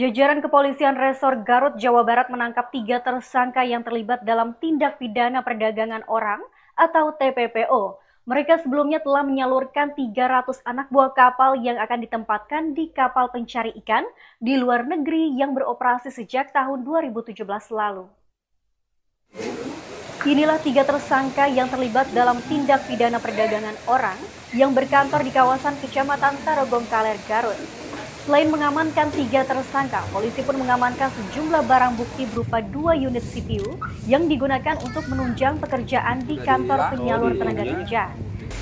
Jajaran Kepolisian Resor Garut, Jawa Barat menangkap 3 tersangka yang terlibat dalam tindak pidana perdagangan orang atau TPPO. Mereka sebelumnya telah menyalurkan 300 anak buah kapal yang akan ditempatkan di kapal pencari ikan di luar negeri yang beroperasi sejak tahun 2017 lalu. Inilah 3 tersangka yang terlibat dalam tindak pidana perdagangan orang yang berkantor di kawasan Kecamatan Tarogong Kaler, Garut. Selain mengamankan 3 tersangka, polisi pun mengamankan sejumlah barang bukti berupa 2 unit CPU yang digunakan untuk menunjang pekerjaan di kantor penyalur tenaga kerja,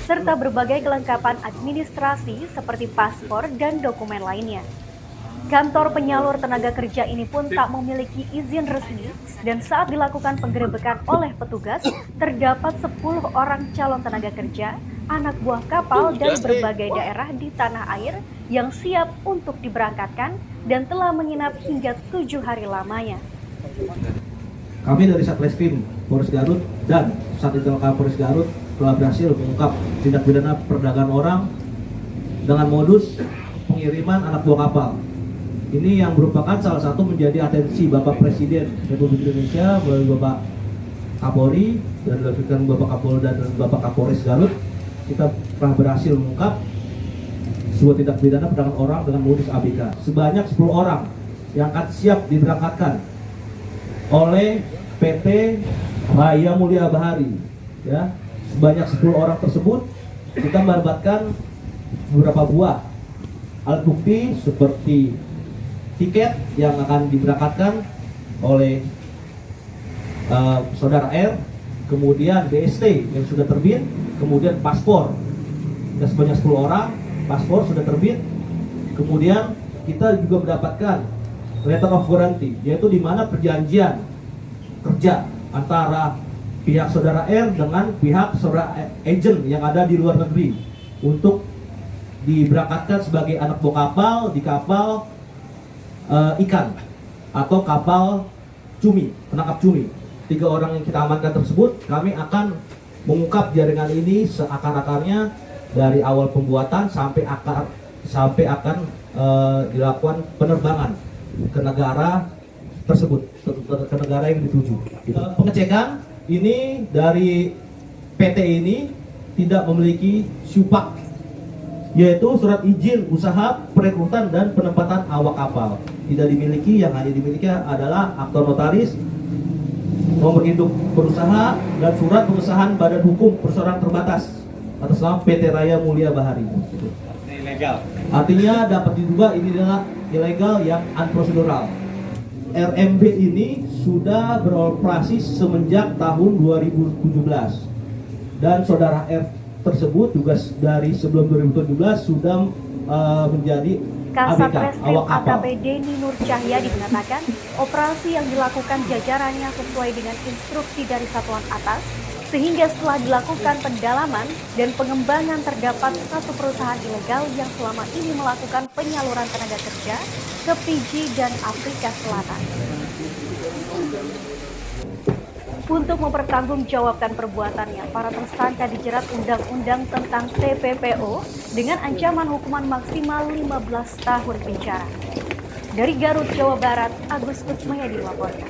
serta berbagai kelengkapan administrasi seperti paspor dan dokumen lainnya. Kantor penyalur tenaga kerja ini pun tak memiliki izin resmi dan saat dilakukan penggerebekan oleh petugas, terdapat 10 orang calon tenaga kerja, anak buah kapal dan berbagai daerah di tanah air yang siap untuk diberangkatkan dan telah menginap hingga 7 hari lamanya. Kami dari Satreskrim Polres Garut dan Satintel Polres Garut telah berhasil mengungkap tindak pidana perdagangan orang dengan modus pengiriman anak buah kapal. Ini yang merupakan salah satu menjadi atensi Bapak Presiden Republik Indonesia melalui Bapak Kapolri dan dilakukan Bapak Kapolda dan Bapak Kapolres Garut. Kita telah berhasil mengungkap sebuah tindak pidana perdagangan orang dengan modus ABK. Sebanyak 10 orang yang akan siap diberangkatkan oleh PT Raya Mulia Bahari. Ya, sebanyak 10 orang tersebut kita mendapatkan beberapa buah alat bukti seperti tiket yang akan diberangkatkan oleh saudara R, kemudian BST yang sudah terbit, kemudian paspor. Dan sebanyak 10 orang, paspor sudah terbit. Kemudian kita juga mendapatkan letter of warranty, yaitu di mana perjanjian kerja antara pihak saudara R dengan pihak saudara agent yang ada di luar negeri untuk diberangkatkan sebagai anak buah kapal di kapal ikan atau kapal cumi, penangkap cumi. 3 orang yang kita amankan tersebut, kami akan mengungkap jaringan ini seakar-akarnya dari awal pembuatan sampai akan dilakukan penerbangan ke negara tersebut, ke negara yang dituju. Pengecekan ini dari PT ini tidak memiliki SUPAK, yaitu surat izin usaha perekrutan dan penempatan awak kapal. Tidak dimiliki, yang hanya dimiliki adalah akta notaris, nomor induk berusaha, dan surat pengesahan badan hukum perseroan terbatas atas nama PT Raya Mulia Bahari. Ilegal. Artinya dapat diduga ini adalah ilegal yang unprocedural. RMB ini sudah beroperasi semenjak tahun 2017 dan saudara R tersebut juga dari sebelum 2017 sudah menjadi Kasat ABK, Reskrim awak kapal. AKP Denny Nur Cahyadi mengatakan operasi yang dilakukan jajarannya sesuai dengan instruksi dari satuan atas, sehingga setelah dilakukan pendalaman dan pengembangan terdapat satu perusahaan ilegal yang selama ini melakukan penyaluran tenaga kerja ke Fiji dan Afrika Selatan. Untuk mempertanggungjawabkan perbuatannya, para tersangka dijerat Undang-Undang tentang TPPO dengan ancaman hukuman maksimal 15 tahun penjara. Dari Garut, Jawa Barat, Agus Kusmayadi melaporkan.